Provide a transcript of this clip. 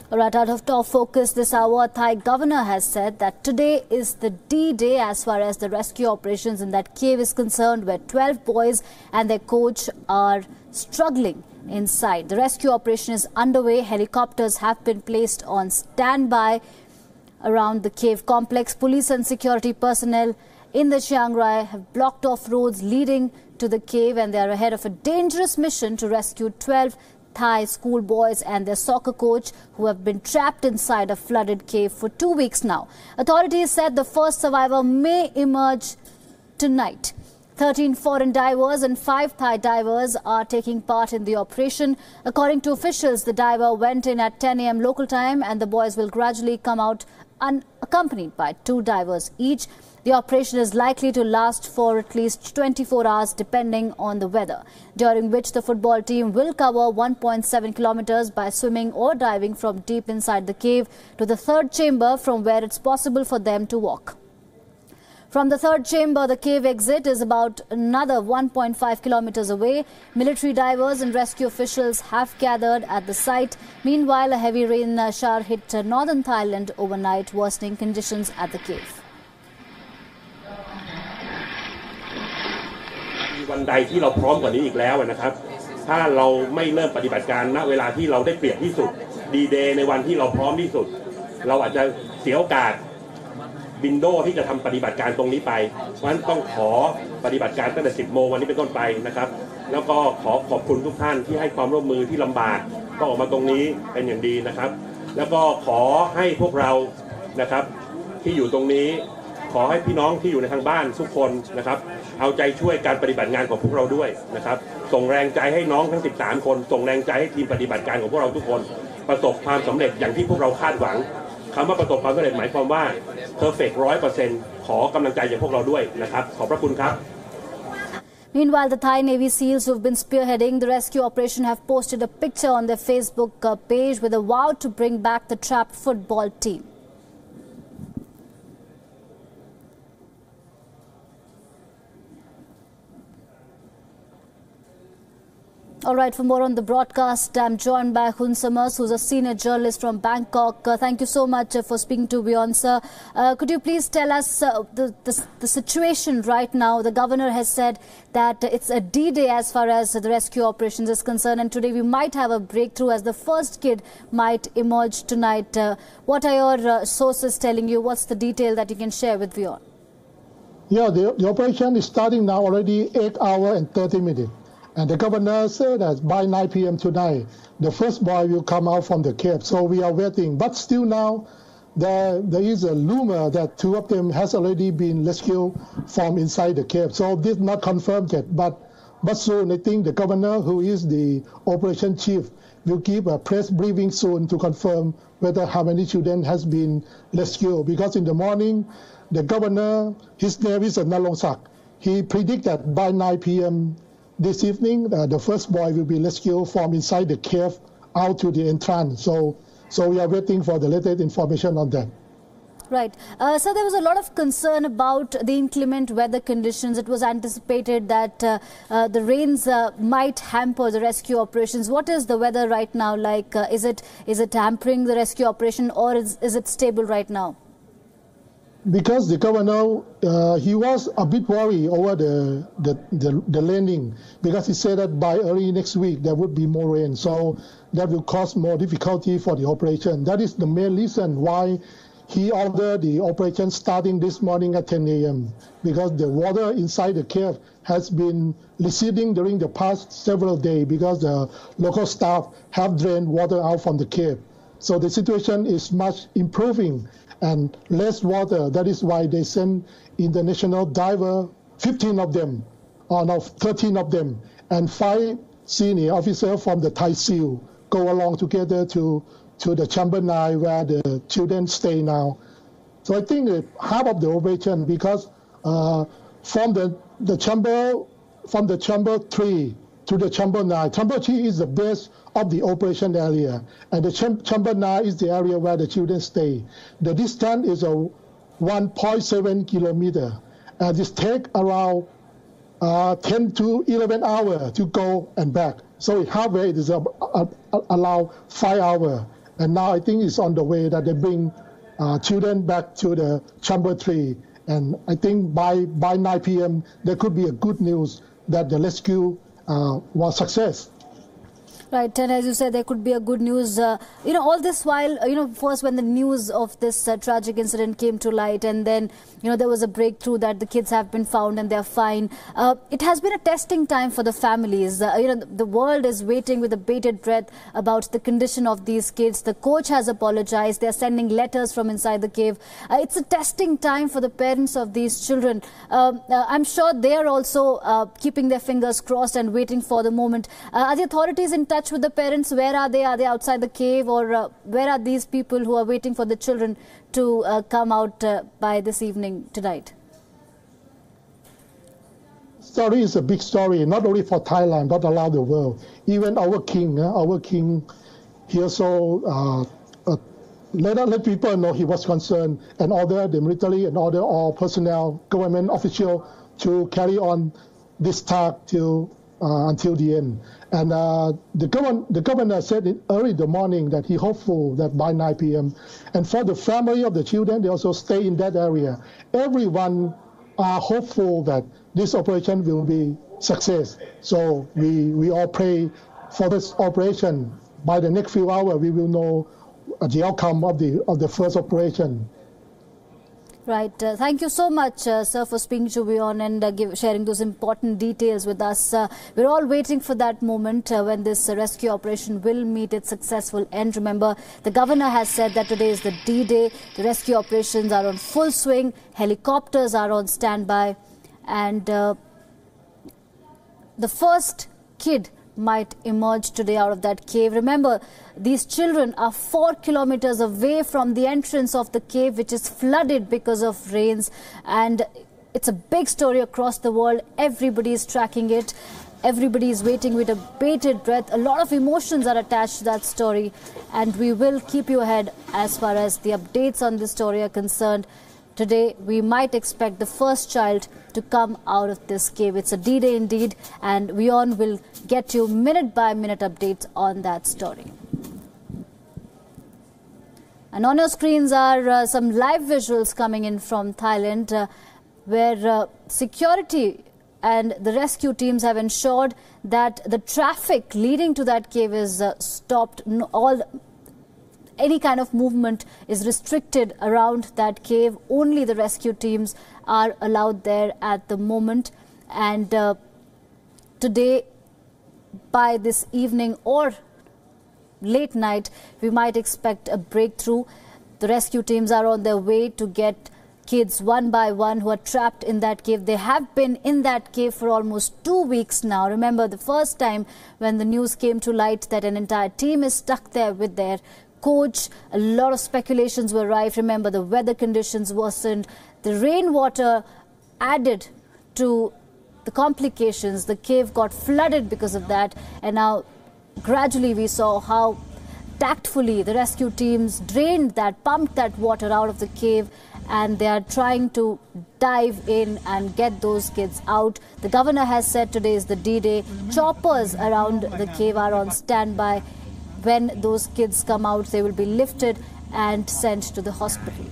All right, out of top focus this hour, Thai governor has said that today is the D-Day as far as the rescue operations in that cave is concerned, where 12 boys and their coach are struggling inside. The rescue operation is underway. Helicopters have been placed on standby around the cave complex. Police and security personnel in the Chiang Rai have blocked off roads leading to the cave, and they are ahead of a dangerous mission to rescue 12 Thai schoolboys and their soccer coach who have been trapped inside a flooded cave for 2 weeks now. Authorities said the first survivor may emerge tonight. 13 foreign divers and 5 Thai divers are taking part in the operation. According to officials, the diver went in at 10 a.m. local time, and the boys will gradually come out unaccompanied by 2 divers each. The operation is likely to last for at least 24 hours depending on the weather, during which the football team will cover 1.7 kilometers by swimming or diving from deep inside the cave to the third chamber, from where it's possible for them to walk. From the third chamber, the cave exit is about another 1.5 kilometers away. Military divers and rescue officials have gathered at the site. Meanwhile, a heavy rain shower hit northern Thailand overnight, worsening conditions at the cave. วันใดที่เราพร้อมกว่านี้อีกแล้วนะครับถ้าเราไม่เริ่มปฏิบัติการณเวลาที่เราได้เปรียบที่สุดดีเดย์ในวันที่เราพร้อมที่สุดเราอาจจะเสียโอกาสวินโดว์ที่จะทำปฏิบัติการตรงนี้ไปเพราะฉะนั้นต้องขอปฏิบัติการตั้งแต่ 10 โมงวันนี้เป็นต้นไปนะครับแล้วก็ขอบคุณทุกท่านที่ให้ความร่วมมือที่ลำบากก็ออกมาตรงนี้เป็นอย่างดีนะครับแล้วก็ขอให้พวกเรานะครับที่อยู่ตรงนี้ขอให้พี่น้องที่อยู่ในทางบ้านทุกคนนะครับเอาใจช่วยการปฏิบัติงานของพวกเราด้วยนะครับส่งแรงใจให้น้องทั้ง13คนส่งแรงใจให้ทีมปฏิบัติการของพวกเราทุกคนประสบความสำเร็จอย่างที่พวกเราคาดหวังคำว่าประสบความสำเร็จหมายความว่า perfect 100% ขอกำลังใจจากพวกเราด้วยนะครับขอบพระคุณครับ Meanwhile, the Thai Navy SEALs who have been spearheading the rescue operation have posted a picture on their Facebook page with a vow to bring back the trapped football team. All right, for more on the broadcast, I'm joined by Hun Summers, who's a senior journalist from Bangkok. Thank you so much for speaking to Beyond, sir. Could you please tell us the situation right now? The governor has said that it's a D-Day as far as the rescue operations is concerned, and today we might have a breakthrough as the first kid might emerge tonight. What are your sources telling you? What's the detail that you can share with Beyond? Yeah, the operation is starting now already 8 hours and 30 minutes. And the governor said that by 9 p.m. tonight, the first boy will come out from the cave. So we are waiting. But still now, there is a rumor that 2 of them has already been rescued from inside the cave. So this is not confirmed yet. But soon, I think the governor, who is the operation chief, will give a press briefing soon to confirm whether how many children has been rescued. Because in the morning, the governor, his name is Nalongsak. He predicted that by 9 p.m. this evening, the first boy will be rescued from inside the cave out to the entrance. So we are waiting for the latest information on that. Right. So there was a lot of concern about the inclement weather conditions. It was anticipated that the rains might hamper the rescue operations. What is the weather right now like? Is it hampering the rescue operation, or is it stable right now? Because the governor, he was a bit worried over the landing, because he said that by early next week there would be more rain, so that will cause more difficulty for the operation. That is the main reason why he ordered the operation starting this morning at 10 a.m. because the water inside the cave has been receding during the past several days because the local staff have drained water out from the cave. So the situation is much improving and less water. That is why they send international diver, 15 of them, or no, 13 of them, and 5 senior officers from the Thai SEAL go along together to the Chamber 9 where the children stay now. So I think half of the operation, because from the chamber 3 to the Chamber 9. Chamber 3 is the base of the operation area, and the Chamber 9 is the area where the children stay. The distance is 1.7 kilometers, and it takes around 10 to 11 hours to go and back. So halfway it is around 5 hours, And now I think it's on the way that they bring children back to the Chamber 3. And I think by 9 p.m. there could be a good news that the rescue was success. Right, and as you said, there could be a good news. All this while, first when the news of this tragic incident came to light, and then, there was a breakthrough that the kids have been found and they're fine. It has been a testing time for the families. The world is waiting with a bated breath about the condition of these kids. The coach has apologized. They're sending letters from inside the cave. It's a testing time for the parents of these children. I'm sure they're also keeping their fingers crossed and waiting for the moment. Are the authorities in touch with the parents? Where are they? Are they outside the cave, or where are these people who are waiting for the children to come out by this evening tonight? Story is a big story, not only for Thailand but around the world. Even our king, he also let people know he was concerned and ordered the military and order all personnel, government officials to carry on this task until the end. And the governor said early in the morning that he hopeful that by 9 p.m. And for the family of the children, they also stay in that area. Everyone are hopeful that this operation will be success. So we all pray for this operation. By the next few hours, we will know the outcome of the first operation. Right. Thank you so much, sir, for speaking to me on and sharing those important details with us. We're all waiting for that moment when this rescue operation will meet its successful end. Remember, the governor has said that today is the D-Day. The rescue operations are on full swing. Helicopters are on standby. And the first kid might emerge today out of that cave. Remember, these children are 4 kilometers away from the entrance of the cave, which is flooded because of rains. And it's a big story across the world. Everybody is tracking it. Everybody is waiting with a bated breath. A lot of emotions are attached to that story. And we will keep you ahead as far as the updates on this story are concerned. Today, we might expect the first child to come out of this cave. It's a D-Day indeed, and WION will get you minute-by-minute updates on that story. And on your screens are some live visuals coming in from Thailand, where security and the rescue teams have ensured that the traffic leading to that cave is stopped. Any kind of movement is restricted around that cave. Only the rescue teams are allowed there at the moment. And today, by this evening or late night, we might expect a breakthrough. The rescue teams are on their way to get kids one by one who are trapped in that cave. They have been in that cave for almost 2 weeks now. Remember, the first time when the news came to light that an entire team is stuck there with their coach, a lot of speculations were rife. Remember, the weather conditions worsened. The rainwater added to the complications. The cave got flooded because of that. And now, gradually, we saw how tactfully the rescue teams pumped that water out of the cave. And they are trying to dive in and get those kids out. The governor has said today is the D-Day. Choppers around the cave are on standby. When those kids come out, they will be lifted and sent to the hospital.